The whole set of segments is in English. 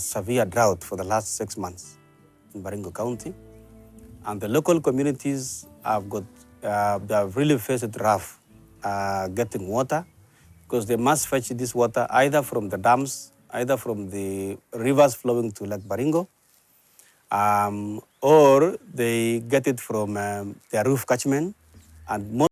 severe drought for the last 6 months in Baringo County. And the local communities they have really faced it rough getting water because they must fetch this water either from the dams, either from the rivers flowing to Lake Baringo, or they get it from their roof catchment. And most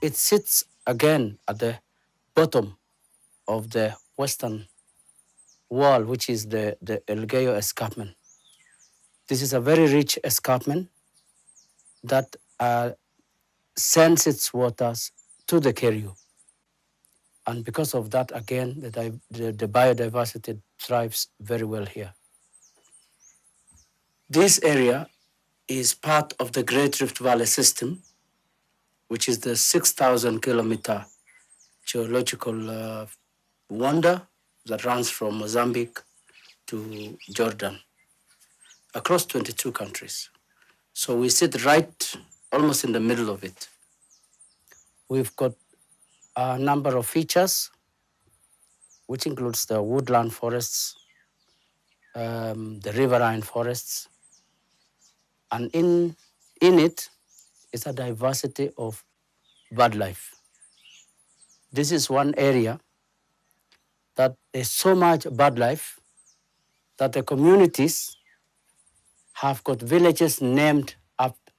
It sits again at the bottom of the western wall, which is the Elgeyo escarpment. This is a very rich escarpment that sends its waters to the Kerio. And because of that, again, the biodiversity thrives very well here. This area is part of the Great Rift Valley system, which is the 6,000 kilometer geological wonder that runs from Mozambique to Jordan across 22 countries. So we sit right almost in the middle of it. We've got a number of features, which includes the woodland forests, the riverine forests, and in it is a diversity of bird life. This is one area that there's so much bird life that the communities have got villages named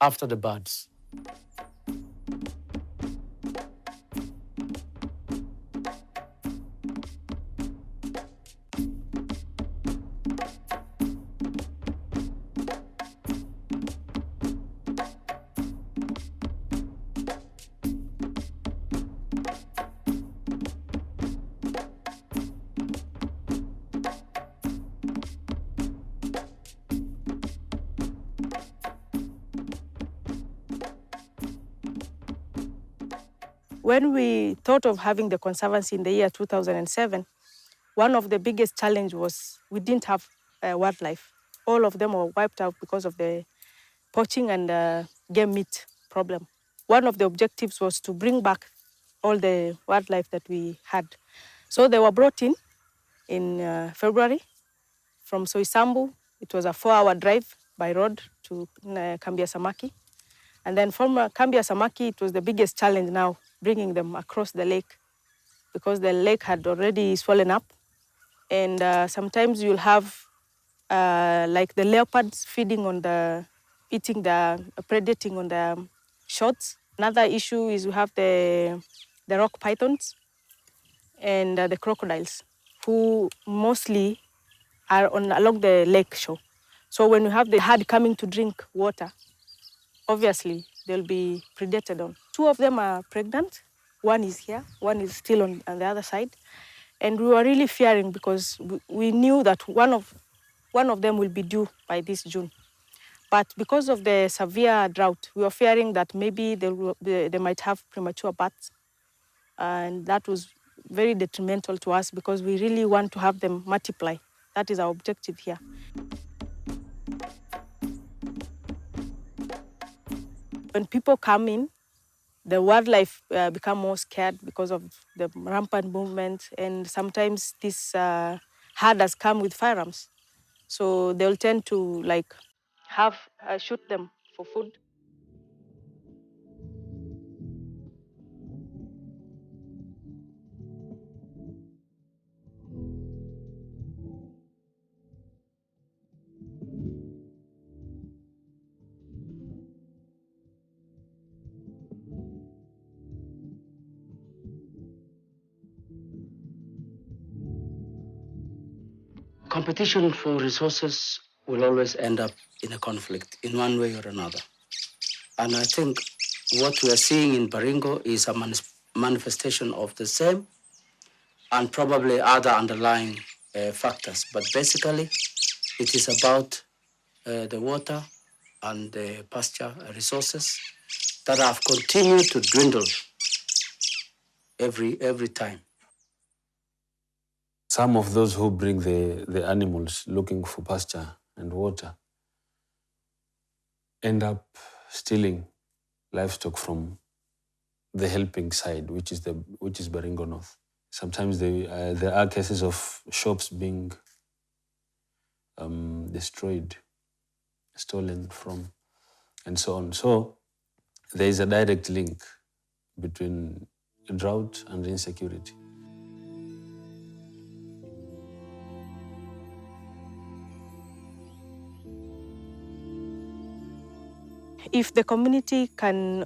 after the birds. When we thought of having the conservancy in the year 2007, one of the biggest challenge was we didn't have wildlife. All of them were wiped out because of the poaching and game meat problem. One of the objectives was to bring back all the wildlife that we had. So they were brought in February from Soisambu. It was a 4-hour drive by road to Kambia Samaki. And then from Kambia Samaki, it was the biggest challenge now, bringing them across the lake because the lake had already swollen up. And sometimes you'll have like the leopards feeding on predating on the shots. Another issue is we have the rock pythons and the crocodiles, who mostly are along the lake shore. So when you have the herd coming to drink water, obviously they'll be predated on. 2 of them are pregnant. One is here, one is still on the other side. And we were really fearing because we knew that one of them will be due by this June. But because of the severe drought, we were fearing that maybe they might have premature births. And that was very detrimental to us because we really want to have them multiply. That is our objective here. When people come in, the wildlife become more scared because of the rampant movement, and sometimes this herders come with firearms, so they'll tend to shoot them for food. Competition for resources will always end up in a conflict in one way or another. And I think what we are seeing in Baringo is a manifestation of the same and probably other underlying factors. But basically, it is about the water and the pasture resources that have continued to dwindle every time. Some of those who bring the animals looking for pasture and water end up stealing livestock from the helping side, which is Baringo North. Sometimes there are cases of shops being destroyed, stolen from, and so on. So there is a direct link between drought and insecurity. If the community can,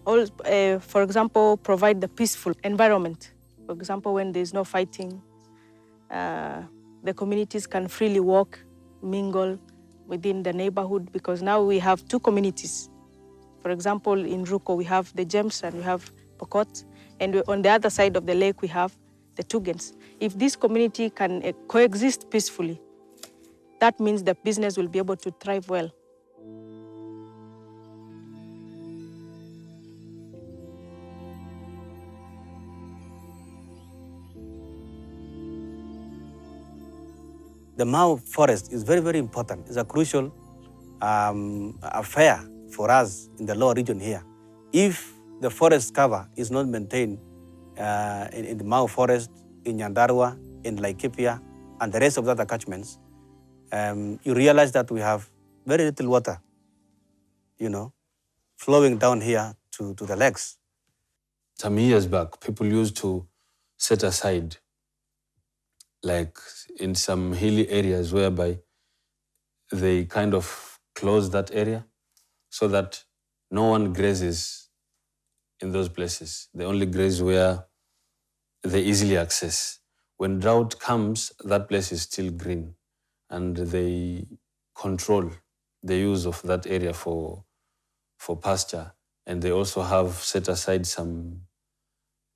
for example, provide the peaceful environment, for example, when there's no fighting, the communities can freely walk, mingle within the neighborhood, because now we have two communities. For example, in Ruko, we have the Gems and we have Pokot, and on the other side of the lake, we have the Tugens. If this community can coexist peacefully, that means the business will be able to thrive well. The Mau forest is very, very important. It's a crucial affair for us in the lower region here. If the forest cover is not maintained in the Mau forest, in Nyandarua, in Laikipia, and the rest of the other catchments, you realize that we have very little water, flowing down here to the lakes. Some years back, people used to set aside, like in some hilly areas whereby they kind of close that area so that no one grazes in those places. They only graze where they easily access. When drought comes, that place is still green, and they control the use of that area for pasture. And they also have set aside some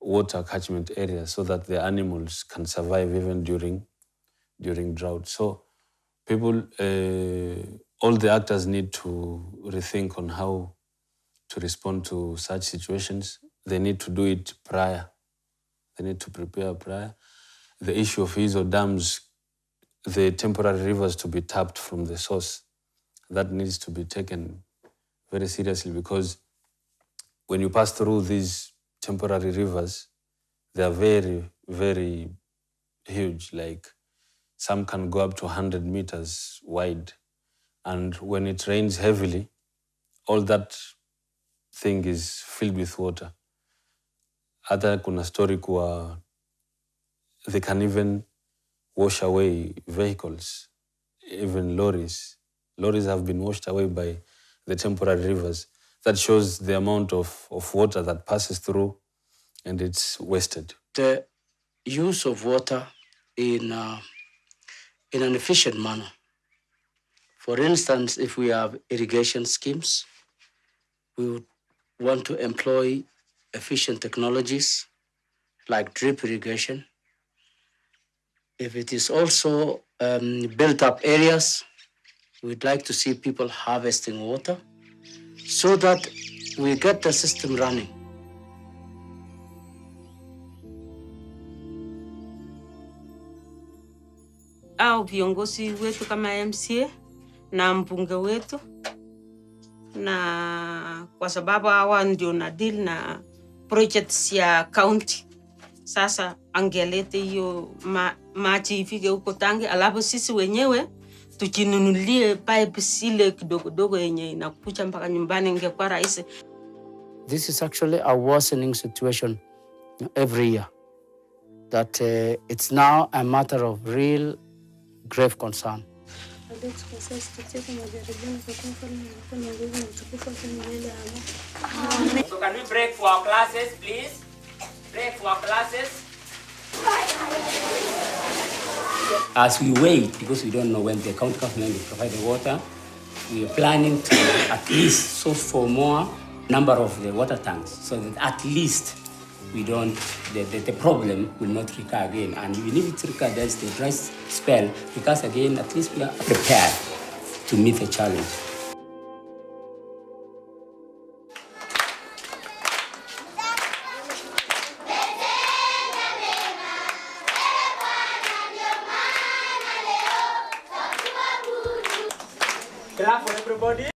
water catchment areas so that the animals can survive even during drought. So people, all the actors need to rethink on how to respond to such situations. They need to do it prior. They need to prepare prior. The issue of Izo dams, the temporary rivers to be tapped from the source, that needs to be taken very seriously, because when you pass through these temporary rivers, they are very, very huge. Like some can go up to 100 meters wide. And when it rains heavily, all that thing is filled with water. Hata kuna story kuwa they can even wash away vehicles, even lorries. Lorries have been washed away by the temporary rivers. That shows the amount of water that passes through, and it's wasted. The use of water in an efficient manner. For instance, if we have irrigation schemes, we would want to employ efficient technologies like drip irrigation. If it is also built up areas, we'd like to see people harvesting water so that we get the system running. Au viongozi wetu kama MCA na mbunge wetu, na kwa sababu hawa ndio na deal na projects ya county. Sasa angelete hiyo maji ifike huko Tangi, alafu sisi wenyewe tujinunulie pipe sile kidogo yenye inakuja mpaka nyumbani, ingekuwa rahisi. This is actually a worsening situation every year. That it's now a matter of real grave concern. So can we break for our classes, please? Break for our classes. As we wait, because we don't know when the county government will provide the water, we are planning to at least source for more number of the water tanks, so that at least we don't, the problem will not recur again. And even if it recurs, there's the dry spell, because again, at least we are prepared to meet the challenge. Clap for everybody.